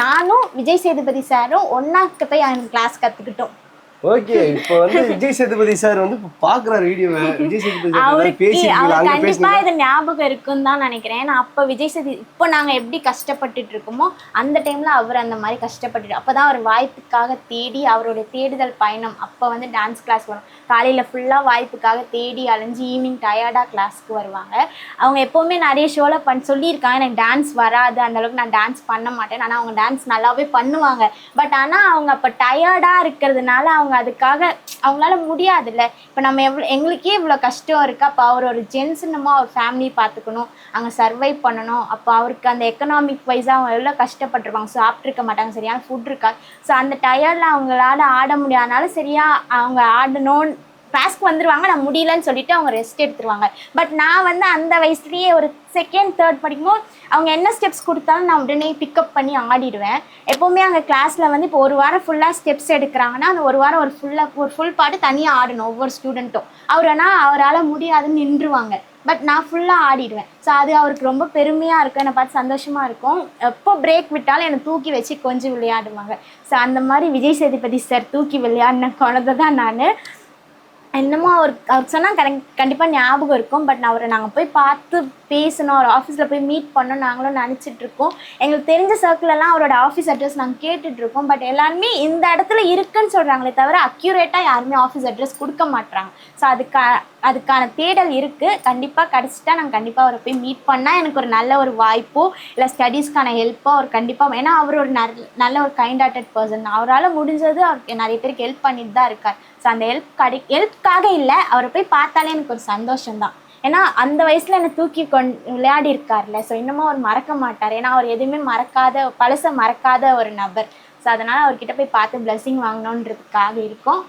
நானும் விஜய் சேதுபதி சாரும் ஒன்னாக்கு போய் அவனுக்கு கிளாஸ் கத்துக்கிட்டோம். ஓகே, இப்போ வந்து விஜய் சேதுபதி சார் வந்து பாக்குறாரு வீடியோவை. விஜய் சேதுபதி அவருக்கு கண்டிப்பா இது ஞாபகம் இருக்குன்னு தான் நினைக்கிறேன். நான் அப்ப விஜய் சேதுபதி இப்போ நாங்க எப்படி கஷ்டப்பட்டுட்டு இருக்கோமோ அந்த டைம்ல அவர் அந்த மாதிரி கஷ்டப்பட்டுட்டு அப்பதான் அவர் வாய்ப்புக்காக தேடி அவருடைய தேடுதல் பயணம். அப்ப வந்து டான்ஸ் கிளாஸ் வரும், காலையில ஃபுல்லா வாய்ப்புக்காக தேடி அலைஞ்சு ஈவினிங் டயர்டா கிளாஸ்க்கு வருவாங்க. அவங்க எப்பவுமே நிறைய ஷோல சொல்லியிருக்காங்க எனக்கு டான்ஸ் வராது, அந்த அளவுக்கு நான் டான்ஸ் பண்ண மாட்டேன். ஆனா அவங்க டான்ஸ் நல்லாவே பண்ணுவாங்க. பட் ஆனா அவங்க அப்ப டயர்டா இருக்கிறதுனால அவங்க அதுக்காக அவங்களால முடியாதுல்ல. இப்போ நம்ம எங்களுக்கே இவ்வளோ கஷ்டம் இருக்கு. அப்போ அவர் ஒரு ஜென்ஸ்னுமோ அவர் ஃபேமிலி பார்த்துக்கணும், அங்கே சர்வைவ் பண்ணணும். அப்போ அவருக்கு அந்த எக்கனாமிக் வைஸாக அவங்க எவ்வளோ கஷ்டப்பட்டுருப்பாங்க, சாப்பிட்ருக்க மாட்டாங்க, சரியான ஃபுட் இருக்கா. ஸோ அந்த டயர்டில் அவங்களால ஆட முடியாதனால சரியாக அவங்க ஆடணும் கிளாஸ்க்கு வந்துடுவாங்க. நான் முடியலன்னு சொல்லிட்டு அவங்க ரெஸ்ட் எடுத்துருவாங்க. பட் நான் வந்து அந்த வயசுலேயே ஒரு செகண்ட் தேர்ட் படிக்கும்போது அவங்க என்ன ஸ்டெப்ஸ் கொடுத்தாலும் நான் உடனே பிக்கப் பண்ணி ஆடிடுவேன். எப்போவுமே அங்கே கிளாஸில் வந்து இப்போ ஒரு வாரம் ஃபுல்லாக ஸ்டெப்ஸ் எடுக்கிறாங்கன்னா அந்த ஒரு வாரம் ஒரு ஃபுல் பாட்டு தனியாக ஆடணும் ஒவ்வொரு ஸ்டூடெண்ட்டும். அவரால் முடியாதுன்னு நின்றுவாங்க. பட் நான் ஃபுல்லாக ஆடிடுவேன். ஸோ அது அவருக்கு ரொம்ப பெருமையாக இருக்கும், என்னை பார்த்து சந்தோஷமாக இருக்கும். எப்போ பிரேக் விட்டாலும் என்னை தூக்கி வச்சு கொஞ்சம் விளையாடுவாங்க. ஸோ அந்த மாதிரி விஜய் சேதுபதி சார் தூக்கி விளையாடின குழந்தை தான் நான். என்னமோ அவருக்கு சொன்னால் கண்டிப்பாக ஞாபகம் இருக்கும். பட் அவரை நாங்கள் போய் பார்த்து பேசணும், அவர் ஆஃபீஸில் போய் மீட் பண்ணோம் நாங்களும் நினச்சிட்ருக்கோம். எங்களுக்கு தெரிஞ்ச சர்க்கிளெல்லாம் அவரோட ஆஃபீஸ் அட்ரஸ் நாங்கள் கேட்டுட்ருக்கோம். பட் எல்லாருமே இந்த இடத்துல இருக்குன்னு சொல்கிறாங்களே தவிர அக்யூரேட்டாக யாருமே ஆஃபீஸ் அட்ரஸ் கொடுக்க மாட்டுறாங்க. ஸோ அதுக்கான தேடல் இருக்குது. கண்டிப்பாக கிடச்சிட்டா நாங்கள் கண்டிப்பாக அவரை போய் மீட் பண்ணால் எனக்கு ஒரு நல்ல ஒரு வாய்ப்போ இல்லை ஸ்டடீஸ்க்கான ஹெல்ப்போ அவர் கண்டிப்பாக. ஏன்னா அவர் ஒரு நல்ல ஒரு கைண்ட் ஹார்ட்டட் பர்சன். அவரால் முடிஞ்சது அவருக்கு நிறைய பேருக்கு ஹெல்ப் பண்ணிட்டு தான் இருக்கார். ஸோ அந்த ஹெல்ப்காக இல்லை, அவரை போய் பார்த்தாலே எனக்கு ஒரு சந்தோஷம்தான். ஏன்னா அந்த வயசில் என்னை தூக்கி விளையாடி இருக்கார்ல. ஸோ இன்னமும் அவர் மறக்க மாட்டார். ஏன்னா அவர் எதுவுமே மறக்காத பழசை மறக்காத ஒரு நபர். ஸோ அதனால் அவர்கிட்ட போய் பார்த்து பிளெஸிங் வாங்கணுன்றதுக்காக இருக்கும்.